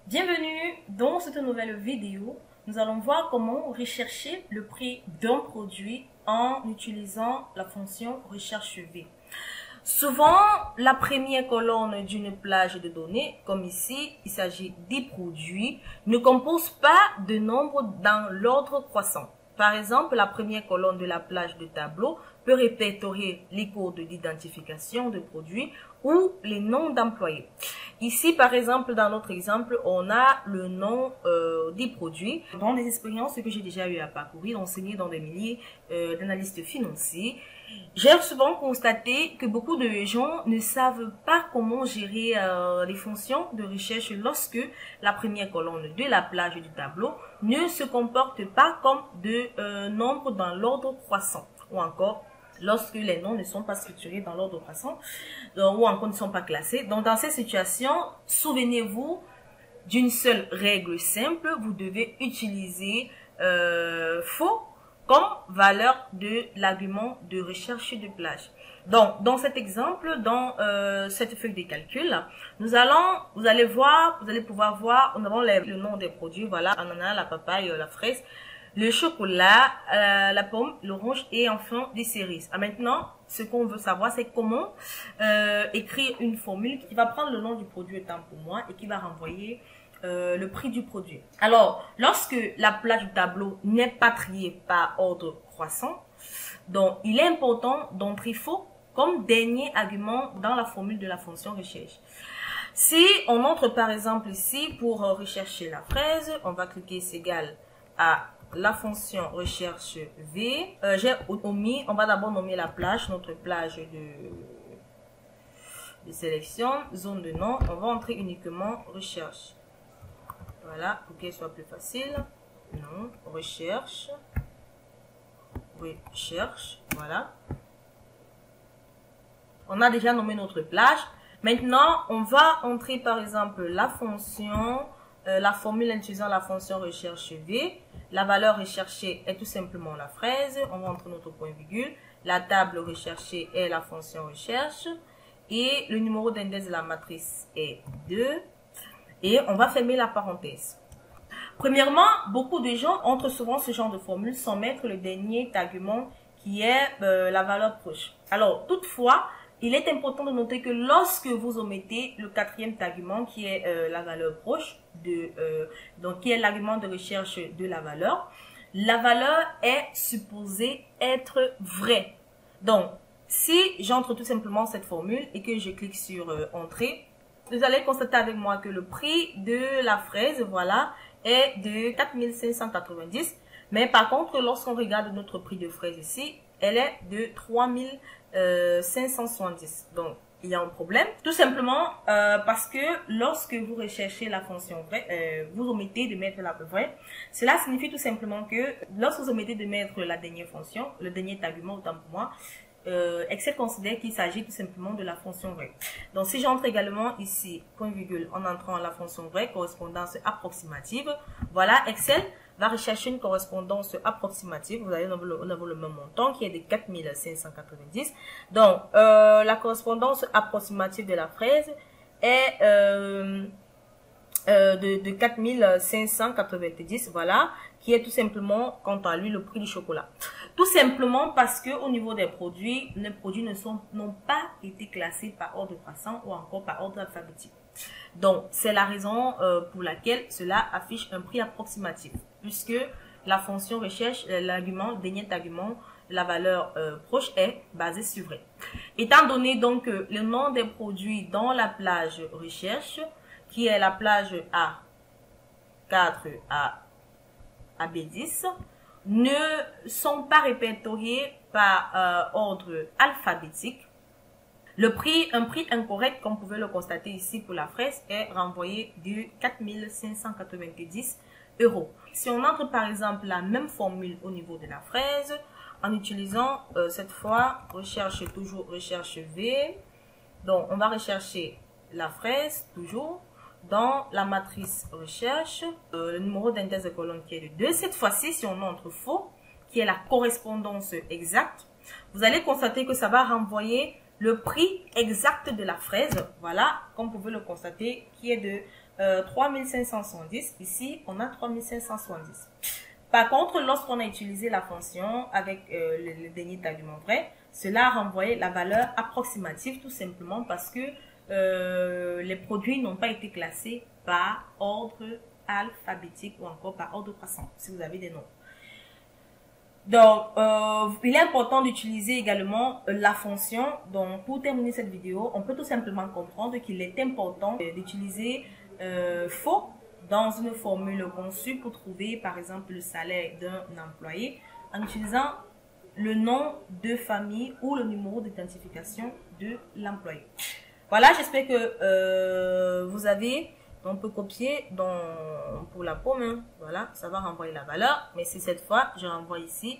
Bienvenue dans cette nouvelle vidéo. Nous allons voir comment rechercher le prix d'un produit en utilisant la fonction recherche V. Souvent, la première colonne d'une plage de données, comme ici, il s'agit des produits, ne compose pas de nombres dans l'ordre croissant. Par exemple, la première colonne de la plage de tableau peut répertorier les codes d'identification de produits ou les noms d'employés. Ici, par exemple, dans notre exemple, on a le nom des produits. Dans les expériences que j'ai déjà eu à parcourir, enseigner dans des milliers d'analystes financiers, j'ai souvent constaté que beaucoup de gens ne savent pas comment gérer les fonctions de recherche lorsque la première colonne de la plage du tableau ne se comporte pas comme de nombres dans l'ordre croissant, ou encore lorsque les noms ne sont pas structurés dans l'ordre croissant, ou encore ne sont pas classés. Donc dans ces situations, souvenez-vous d'une seule règle simple: vous devez utiliser faux comme valeur de l'argument de recherche de plage. Donc, dans cet exemple, dans cette feuille de calcul, vous allez pouvoir voir, nous avons le nom des produits, voilà, ananas, la papaye, la fraise, le chocolat, la pomme, l'orange et enfin des cerises. Maintenant, ce qu'on veut savoir, c'est comment écrire une formule qui va prendre le nom du produit autant pour moi et qui va renvoyer le prix du produit. Alors, lorsque la plage du tableau n'est pas triée par ordre croissant, donc il est important d'entrer faux comme dernier argument dans la formule de la fonction recherche. Si on entre par exemple ici pour rechercher la fraise, on va cliquer c'est égal à la fonction recherche V. J'ai omis, on va d'abord nommer la plage, notre plage de sélection, zone de nom, on va entrer uniquement recherche. Voilà, pour qu'elle soit plus facile. Non, recherche, voilà. On a déjà nommé notre plage. Maintenant, on va entrer par exemple la fonction, la formule en utilisant la fonction recherche V. La valeur recherchée est tout simplement la fraise. On va entrer notre point virgule. La table recherchée est la fonction recherche. Et le numéro d'index de la matrice est 2. Et on va fermer la parenthèse. Premièrement, beaucoup de gens entrent souvent ce genre de formule sans mettre le dernier argument qui est la valeur proche. Alors, toutefois, il est important de noter que lorsque vous omettez le quatrième argument qui est la valeur proche, donc qui est l'argument de recherche de la valeur est supposée être vraie. Donc, si j'entre tout simplement cette formule et que je clique sur Entrée, vous allez constater avec moi que le prix de la fraise, voilà, est de 4590. Mais par contre, lorsqu'on regarde notre prix de fraise ici, elle est de 3570. Donc, il y a un problème. Tout simplement parce que lorsque vous recherchez la fonction vraie, vous omettez de mettre la vraie. Cela signifie tout simplement que lorsque vous omettez de mettre la dernière fonction, le dernier argument, autant pour moi, Excel considère qu'il s'agit tout simplement de la fonction vraie. Donc, si j'entre également ici, point virgule, en entrant la fonction vraie, correspondance approximative, voilà, Excel va rechercher une correspondance approximative. Vous allez on a le même montant qui est de 4590. Donc, la correspondance approximative de la fraise est de 4590, voilà, qui est tout simplement, quant à lui, le prix du chocolat. Tout simplement parce que au niveau des produits, les produits n'ont pas été classés par ordre croissant ou encore par ordre alphabétique. Donc, c'est la raison pour laquelle cela affiche un prix approximatif, puisque la fonction recherche, l'argument, le dernier argument, la valeur proche est basée sur vrai. Étant donné donc le nom des produits dans la plage recherche, qui est la plage A4 à B10, ne sont pas répertoriés par ordre alphabétique. Un prix incorrect, comme vous pouvez le constater ici pour la fraise, est renvoyé de 4590 €. Si on entre par exemple la même formule au niveau de la fraise, en utilisant cette fois recherche V, donc on va rechercher la fraise toujours dans la matrice recherche, le numéro d'index de colonne qui est de 2. Cette fois-ci, si on entre faux, qui est la correspondance exacte, vous allez constater que ça va renvoyer le prix exact de la fraise, voilà, comme vous pouvez le constater, qui est de 3570. Ici, on a 3570. Par contre, lorsqu'on a utilisé la fonction avec le dernier argument vrai, cela a renvoyé la valeur approximative tout simplement parce que les produits n'ont pas été classés par ordre alphabétique ou encore par ordre croissant, si vous avez des noms. Donc, il est important d'utiliser également la fonction. Donc, pour terminer cette vidéo, on peut tout simplement comprendre qu'il est important d'utiliser faux dans une formule conçue pour trouver, par exemple, le salaire d'un employé en utilisant le nom de famille ou le numéro d'identification de l'employé. Voilà, j'espère que vous avez... On peut copier pour la pomme, hein. Voilà, ça va renvoyer la valeur. Mais si cette fois, je renvoie ici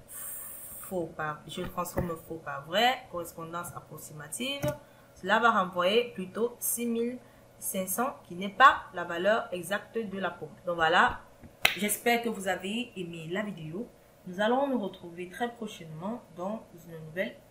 faux par, je transforme faux par vrai, correspondance approximative, cela va renvoyer plutôt 6500 qui n'est pas la valeur exacte de la pomme. Donc voilà, j'espère que vous avez aimé la vidéo. Nous allons nous retrouver très prochainement dans une nouvelle vidéo.